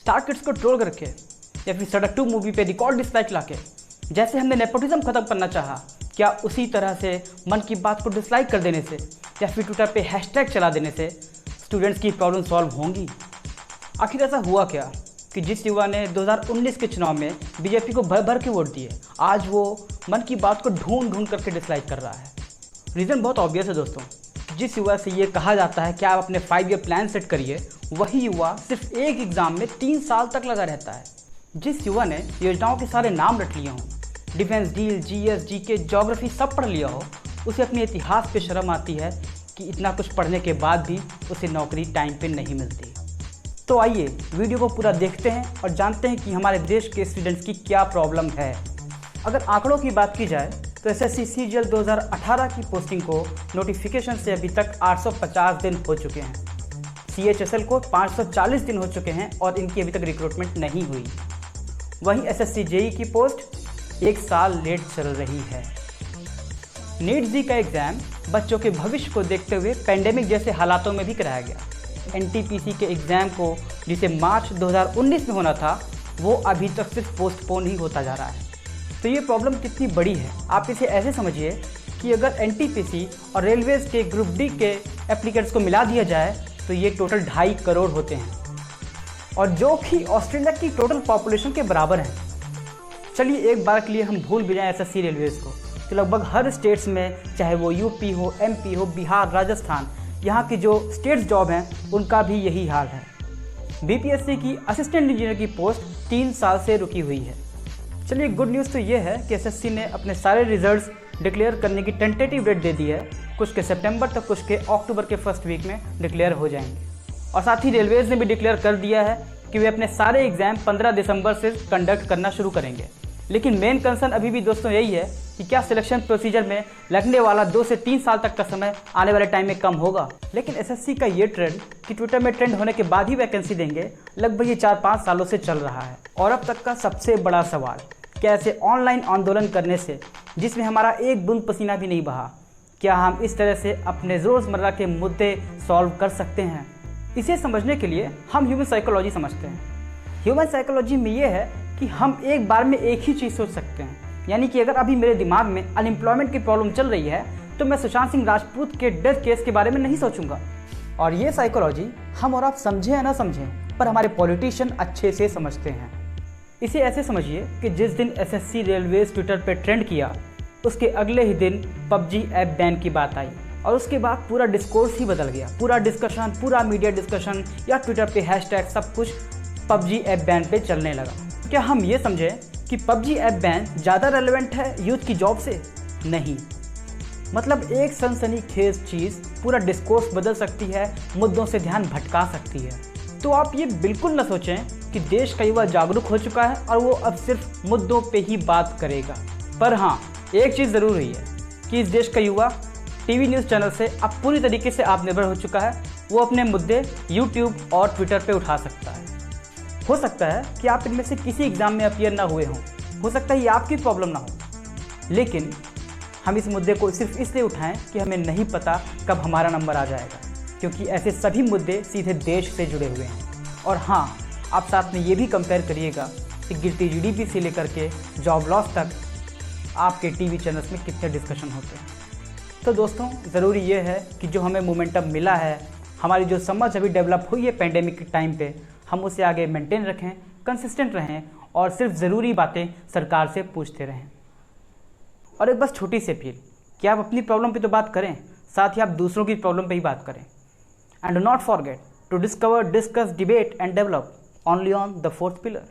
Star kids को troll करके या फिर सड़क 2 मूवी पे रिकॉर्ड डिसलाइक लाके जैसे हमने नेपोटिज्म खत्म करना चाहा, क्या उसी तरह से मन की बात को डिसलाइक कर देने से या फिर ट्विटर पे हैशटैग चला देने से स्टूडेंट्स की प्रॉब्लम सॉल्व होंगी? आखिर ऐसा हुआ क्या कि जिस युवा ने 2019 के चुनाव में बीजेपी को भर भर के वोट दिए, आज वो मन की बात को ढूंढ ढूंढ करके डिसलाइक कर रहा है? रीज़न बहुत ऑब्वियस है दोस्तों। जिस युवा से ये कहा जाता है कि आप अपने 5 ईयर प्लान सेट करिए, वही युवा सिर्फ एक एग्ज़ाम में 3 साल तक लगा रहता है। जिस युवा ने योजनाओं के सारे नाम रट लिए हों, defence deal, GS, GK, geography सब पढ़ लिया हो, उसे अपने इतिहास पे शर्म आती है कि इतना कुछ पढ़ने के बाद भी उसे नौकरी टाइम पे नहीं मिलती। तो आइए वीडियो को पूरा देखते हैं और जानते हैं कि हमारे देश के स्टूडेंट्स की क्या प्रॉब्लम है। अगर आंकड़ों की बात की जाए तो एसएससी सीजीएल 2018 की पोस्टिंग को नोटिफिकेशन से अभी तक 850 दिन हो चुके हैं। सीएचएसएल को 540 दिन हो चुके हैं और इनकी अभी तक रिक्रूटमेंट नहीं हुई। वहीं एसएससी जेई की पोस्ट 1 साल लेट चल रही है। नीट जी का एग्ज़ाम बच्चों के भविष्य को देखते हुए पेंडेमिक जैसे हालातों में भी कराया गया। एनटीपीसी के एग्ज़ाम को जिसे मार्च 2019 में होना था, वो अभी तक सिर्फ पोस्टपोन ही होता जा रहा है। तो ये प्रॉब्लम कितनी बड़ी है, आप इसे ऐसे समझिए कि अगर एनटीपीसी और रेलवेज़ के ग्रुप डी के एप्लीकेंट्स को मिला दिया जाए तो ये टोटल 2.5 करोड़ होते हैं, और जो कि ऑस्ट्रेलिया की टोटल पॉपुलेशन के बराबर हैं। चलिए एक बार के लिए हम भूल भी जाएँ एसएससी रेलवेज़ को, तो लगभग हर स्टेट्स में, चाहे वो यूपी हो, एमपी हो, बिहार, राजस्थान, यहाँ की जो स्टेट्स जॉब हैं उनका भी यही हाल है। बीपीएससी की असिस्टेंट इंजीनियर की पोस्ट 3 साल से रुकी हुई है। चलिए गुड न्यूज़ तो ये है कि एसएससी ने अपने सारे रिजल्ट्स डिक्लेयर करने की टेंटेटिव डेट दे दी है। कुछ के सितंबर तक, कुछ के अक्टूबर के फर्स्ट वीक में डिक्लेयर हो जाएंगे। और साथ ही रेलवेज़ ने भी डिक्लेयर कर दिया है कि वे अपने सारे एग्ज़ाम 15 दिसंबर से कंडक्ट करना शुरू करेंगे। लेकिन मेन कंसर्न अभी भी दोस्तों यही है कि क्या सिलेक्शन प्रोसीजर में लगने वाला 2 से 3 साल तक का समय आने वाले टाइम में कम होगा। लेकिन एसएससी का ये ट्रेंड कि ट्विटर में ट्रेंड होने के बाद ही वैकेंसी देंगे, लगभग ये 4-5 सालों से चल रहा है। और अब तक का सबसे बड़ा सवाल, क्या ऐसे ऑनलाइन आंदोलन करने से, जिसमें हमारा एक बूंद पसीना भी नहीं बहा, क्या हम इस तरह से अपने रोज़मर्रा के मुद्दे सॉल्व कर सकते हैं? इसे समझने के लिए हम ह्यूमन साइकोलॉजी समझते हैं। ह्यूमन साइकोलॉजी में ये है कि हम एक बार में एक ही चीज़ सोच सकते हैं। यानी कि अगर अभी मेरे दिमाग में अनएम्प्लॉयमेंट की प्रॉब्लम चल रही है तो मैं सुशांत सिंह राजपूत के डेथ केस के बारे में नहीं सोचूंगा। और ये साइकोलॉजी हम और आप समझें या ना समझें, पर हमारे पॉलिटिशियन अच्छे से समझते हैं। इसे ऐसे समझिए कि जिस दिन एसएससी रेलवेज ट्विटर पे ट्रेंड किया, उसके अगले ही दिन पबजी ऐप बैन की बात आई और उसके बाद पूरा डिस्कोर्स ही बदल गया। पूरा डिस्कशन, पूरा मीडिया डिस्कशन या ट्विटर पे हैशटैग सब कुछ पबजी ऐप बैन पे चलने लगा। क्या हम ये समझें कि पबजी ऐप बैन ज़्यादा रेलेवेंट है यूथ की जॉब से? नहीं। मतलब एक सनसनीखेज चीज़ पूरा डिस्कोर्स बदल सकती है, मुद्दों से ध्यान भटका सकती है। तो आप ये बिल्कुल न सोचें कि देश का युवा जागरूक हो चुका है और वो अब सिर्फ मुद्दों पे ही बात करेगा। पर हाँ, एक चीज़ ज़रूर हुई है कि इस देश का युवा टीवी न्यूज़ चैनल से अब पूरी तरीके से आत्मनिर्भर हो चुका है। वो अपने मुद्दे यूट्यूब और ट्विटर पे उठा सकता है। हो सकता है कि आप इनमें से किसी एग्ज़ाम में अपीयर ना हुए हों, हो सकता है ये आपकी प्रॉब्लम ना हो, लेकिन हम इस मुद्दे को सिर्फ इसलिए उठाएं कि हमें नहीं पता कब हमारा नंबर आ जाएगा, क्योंकि ऐसे सभी मुद्दे सीधे देश से जुड़े हुए हैं। और हाँ, आप साथ में ये भी कंपेयर करिएगा कि गिरती जीडीपी से लेकर के जॉब लॉस तक आपके टीवी चैनल्स में कितने डिस्कशन होते हैं। तो दोस्तों, ज़रूरी ये है कि जो हमें मोमेंटम मिला है, हमारी जो समझ अभी डेवलप हुई है पेंडेमिक के टाइम पे, हम उसे आगे मेंटेन रखें, कंसिस्टेंट रहें और सिर्फ ज़रूरी बातें सरकार से पूछते रहें। और एक बस छोटी सी अपील कि आप अपनी प्रॉब्लम पे तो बात करें, साथ ही आप दूसरों की प्रॉब्लम पे ही बात करें। And do not forget to discover, discuss, debate and develop only on the 4th pillar.